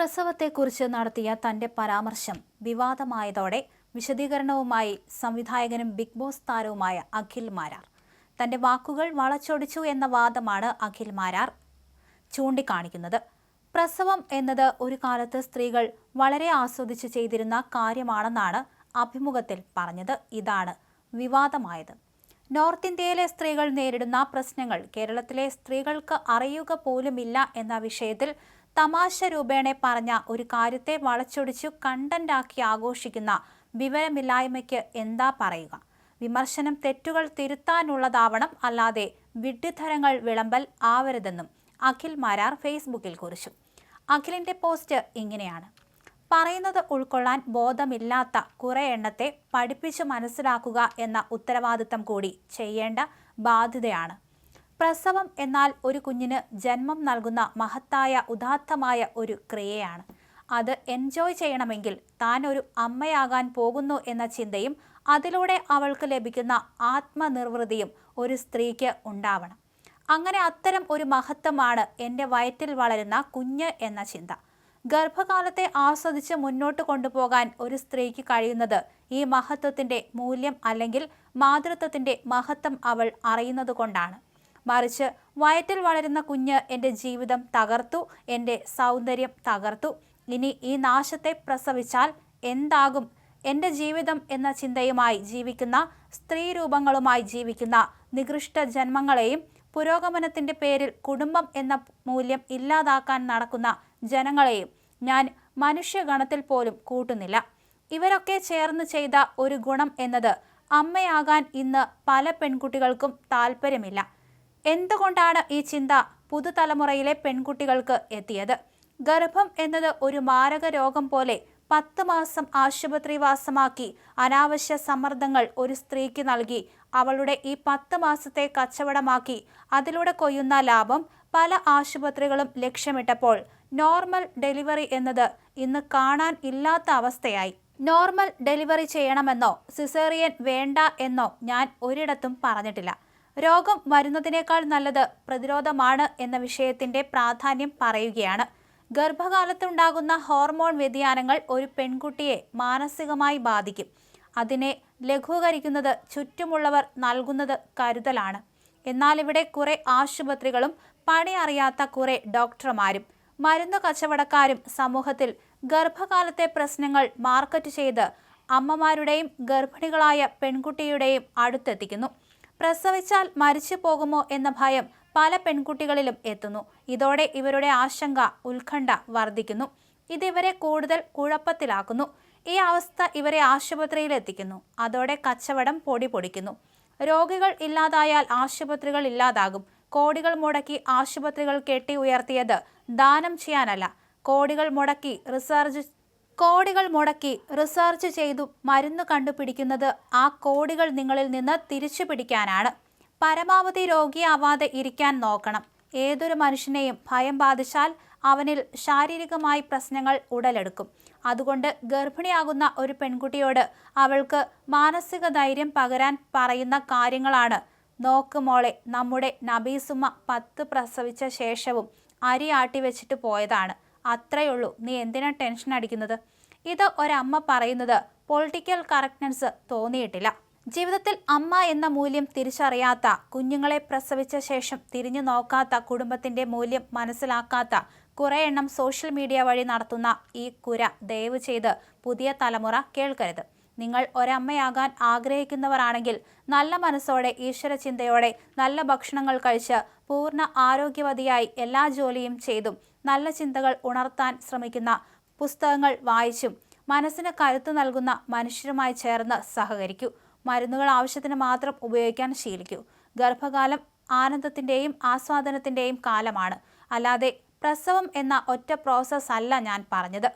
പ്രസവത്തെക്കുറിച്ച് നടത്തിയ തന്റെ പരാമർശം വിവാദമായതോടെ വിശദീകരണവുമായി സംവിധായകനും ബിഗ് ബോസ് താരവുമായ അഖിൽ മാരാർ. തന്റെ വാക്കുകൾ വളച്ചൊടിച്ചു എന്ന വാദമാണ് അഖിൽ മാരാർ ചൂണ്ടിക്കാണിക്കുന്നത്. പ്രസവം എന്നത് ഒരു കാലത്ത് സ്ത്രീകൾ വളരെ ആസ്വദിച്ച് ചെയ്തിരുന്ന കാര്യമാണെന്നാണ് അഭിമുഖത്തിൽ പറഞ്ഞത്. ഇതാണ് വിവാദമായത്. നോർത്ത് ഇന്ത്യയിലെ സ്ത്രീകൾ നേരിടുന്ന പ്രശ്നങ്ങൾ കേരളത്തിലെ സ്ത്രീകൾക്ക് അറിയുക പോലുമില്ല എന്ന വിഷയത്തിൽ തമാശ രൂപേണ പറഞ്ഞ ഒരു കാര്യത്തെ വളച്ചൊടിച്ചു കണ്ടന്റാക്കി ആഘോഷിക്കുന്ന വിവരമില്ലായ്മയ്ക്ക് എന്താ പറയുക? വിമർശനം തെറ്റുകൾ തിരുത്താനുള്ളതാവണം, അല്ലാതെ വിഡ്ഢിത്തരങ്ങൾ വിളമ്പൽ ആവരുതെന്നും അഖിൽ മാരാർ ഫേസ്ബുക്കിൽ കുറിച്ചു. അഖിലിന്റെ പോസ്റ്റ് ഇങ്ങനെയാണ്: പറയുന്നത് ഉൾക്കൊള്ളാൻ ബോധമില്ലാത്ത കുറെ എണ്ണത്തെ പഠിപ്പിച്ചു മനസ്സിലാക്കുക എന്ന ഉത്തരവാദിത്തം കൂടി ചെയ്യേണ്ട ബാധ്യതയാണ്. പ്രസവം എന്നാൽ ഒരു കുഞ്ഞിന് ജന്മം നൽകുന്ന മഹത്തായ ഉദാത്തമായ ഒരു ക്രിയയാണ്. അത് എൻജോയ് ചെയ്യണമെങ്കിൽ താൻ ഒരു അമ്മയാകാൻ പോകുന്നു എന്ന ചിന്തയും അതിലൂടെ അവൾക്ക് ലഭിക്കുന്ന ആത്മനിർവൃതിയും ഒരു സ്ത്രീക്ക് ഉണ്ടാവണം. അങ്ങനെ അത്തരം ഒരു മഹത്വമാണ് എൻ്റെ വയറ്റിൽ വളരുന്ന കുഞ്ഞ് എന്ന ചിന്ത. ഗർഭകാലത്തെ ആസ്വദിച്ച് മുന്നോട്ട് കൊണ്ടുപോകാൻ ഒരു സ്ത്രീക്ക് കഴിയുന്നത് ഈ മഹത്വത്തിൻ്റെ മൂല്യം അല്ലെങ്കിൽ മാതൃത്വത്തിൻ്റെ മഹത്വം അവൾ അറിയുന്നത് കൊണ്ടാണ്. മറിച്ച് വയറ്റിൽ വളരുന്ന കുഞ്ഞ് എൻ്റെ ജീവിതം തകർത്തു, എൻ്റെ സൗന്ദര്യം തകർത്തു, ഇനി ഈ നാശത്തെ പ്രസവിച്ചാൽ എന്താകും, എൻ്റെ ജീവിതം എന്ന ചിന്തയുമായി ജീവിക്കുന്ന സ്ത്രീ രൂപങ്ങളുമായി ജീവിക്കുന്ന നികൃഷ്ട ജന്മങ്ങളെയും പുരോഗമനത്തിൻ്റെ പേരിൽ കുടുംബം എന്ന മൂല്യം ഇല്ലാതാക്കാൻ നടക്കുന്ന ജനങ്ങളെയും ഞാൻ മനുഷ്യഗണത്തിൽ പോലും കൂട്ടുന്നില്ല. ഇവരൊക്കെ ചേർന്ന് ചെയ്ത ഒരു ഗുണം എന്നത് അമ്മയാകാൻ ഇന്ന് പല പെൺകുട്ടികൾക്കും താല്പര്യമില്ല. എന്തുകൊണ്ടാണ് ഈ ചിന്ത പുതുതലമുറയിലെ പെൺകുട്ടികൾക്ക് എത്തിയത്? ഗർഭം എന്നത് ഒരു മാരക രോഗം പോലെ 10 മാസം ആശുപത്രിവാസമാക്കി അനാവശ്യ സമ്മർദ്ദങ്ങൾ ഒരു സ്ത്രീക്ക് നൽകി അവളുടെ ഈ 10 മാസത്തെ കച്ചവടമാക്കി അതിലൂടെ കൊയ്യുന്ന ലാഭം പല ആശുപത്രികളും ലക്ഷ്യമിട്ടപ്പോൾ നോർമൽ ഡെലിവറി എന്നത് ഇന്ന് കാണാൻ ഇല്ലാത്ത അവസ്ഥയായി. നോർമൽ ഡെലിവറി ചെയ്യണമെന്നോ സിസേറിയൻ വേണ്ട എന്നോ ഞാൻ ഒരിടത്തും പറഞ്ഞിട്ടില്ല. രോഗം വരുന്നതിനേക്കാൾ നല്ലത് പ്രതിരോധമാണ് എന്ന വിഷയത്തിന്റെ പ്രാധാന്യം പറയുകയാണ്. ഗർഭകാലത്തുണ്ടാകുന്ന ഹോർമോൺ വ്യതിയാനങ്ങൾ ഒരു പെൺകുട്ടിയെ മാനസികമായി ബാധിക്കും. അതിനെ ലഘൂകരിക്കുന്നത് ചുറ്റുമുള്ളവർ നൽകുന്നത് കരുതലാണ്. എന്നാൽ ഇവിടെ കുറെ ആശുപത്രികളും പണി അറിയാത്ത കുറെ ഡോക്ടർമാരും മരുന്ന് കച്ചവടക്കാരും സമൂഹത്തിൽ ഗർഭകാലത്തെ പ്രശ്നങ്ങൾ മാർക്കറ്റ് ചെയ്ത് അമ്മമാരുടെയും ഗർഭിണികളായ പെൺകുട്ടിയുടെയും അടുത്തെത്തിക്കുന്നു. പ്രസവിച്ചാൽ മരിച്ചു പോകുമോ എന്ന ഭയം പല പെൺകുട്ടികളിലും എത്തുന്നു. ഇതോടെ ഇവരുടെ ആശങ്ക, ഉത്കണ്ഠ വർദ്ധിക്കുന്നു. ഇതിവരെ കൂടുതൽ കുഴപ്പത്തിലാക്കുന്നു. ഈ അവസ്ഥ ഇവരെ ആശുപത്രിയിൽ എത്തിക്കുന്നു. അതോടെ കച്ചവടം പൊടി പൊടിക്കുന്നു. രോഗികൾ ഇല്ലാതായാൽ ആശുപത്രികൾ ഇല്ലാതാകും. കോടികൾ മുടക്കി ആശുപത്രികൾ കെട്ടി ഉയർത്തിയത് ദാനം ചെയ്യാനല്ല, കോടികൾ മുടക്കി റിസർച്ച് ചെയ്തു മരുന്ന് കണ്ടുപിടിക്കുന്നത് ആ കോടികൾ നിങ്ങളിൽ നിന്ന് തിരിച്ചു പിടിക്കാനാണ്. പരമാവധി രോഗിയാവാതെ ഇരിക്കാൻ നോക്കണം. ഏതൊരു മനുഷ്യനെയും ഭയം ബാധിച്ചാൽ അവനിൽ ശാരീരികമായി പ്രശ്നങ്ങൾ ഉടലെടുക്കും. അതുകൊണ്ട് ഗർഭിണിയാകുന്ന ഒരു പെൺകുട്ടിയോട് അവൾക്ക് മാനസിക ധൈര്യം പകരാൻ പറയുന്ന കാര്യങ്ങളാണ്: നോക്ക് മോളെ, നമ്മുടെ നബീസുമ്മ 10 പ്രസവിച്ച ശേഷവും അരി ആട്ടി വെച്ചിട്ട് പോയതാണ്. അത്രയുള്ളൂ, നീ എന്തിനാ ടെൻഷൻ അടിക്കുന്നത്? ഇത് ഒരമ്മ പറയുന്നത് പൊളിറ്റിക്കൽ കറക്റ്റ്നെസ് തോന്നിയിട്ടില്ല. ജീവിതത്തിൽ അമ്മ എന്ന മൂല്യം തിരിച്ചറിയാത്ത, കുഞ്ഞുങ്ങളെ പ്രസവിച്ച ശേഷം തിരിഞ്ഞു നോക്കാത്ത, കുടുംബത്തിന്റെ മൂല്യം മനസ്സിലാക്കാത്ത കുറെ എണ്ണം സോഷ്യൽ മീഡിയ വഴി നടത്തുന്ന ഈ കുര ദയവ് ചെയ്ത് പുതിയ തലമുറ കേൾക്കരുത്. നിങ്ങൾ ഒരമ്മയാകാൻ ആഗ്രഹിക്കുന്നവരാണെങ്കിൽ നല്ല മനസ്സോടെ, ഈശ്വര ചിന്തയോടെ, നല്ല ഭക്ഷണങ്ങൾ കഴിച്ച് പൂർണ്ണ ആരോഗ്യവതിയായി എല്ലാ ജോലിയും ചെയ്തും നല്ല ചിന്തകൾ ഉണർത്താൻ ശ്രമിക്കുന്ന പുസ്തകങ്ങൾ വായിച്ചും മനസ്സിന് കരുത്ത് നൽകുന്ന മനുഷ്യരുമായി ചേർന്ന് സഹകരിക്കൂ. മരുന്നുകൾ ആവശ്യത്തിന് മാത്രം ഉപയോഗിക്കാൻ ശീലിക്കൂ. ഗർഭകാലം ആനന്ദത്തിൻ്റെയും ആസ്വാദനത്തിൻ്റെയും കാലമാണ്, അല്ലാതെ പ്രസവം എന്ന ഒറ്റ പ്രോസസ്സ് അല്ല ഞാൻ പറഞ്ഞത്.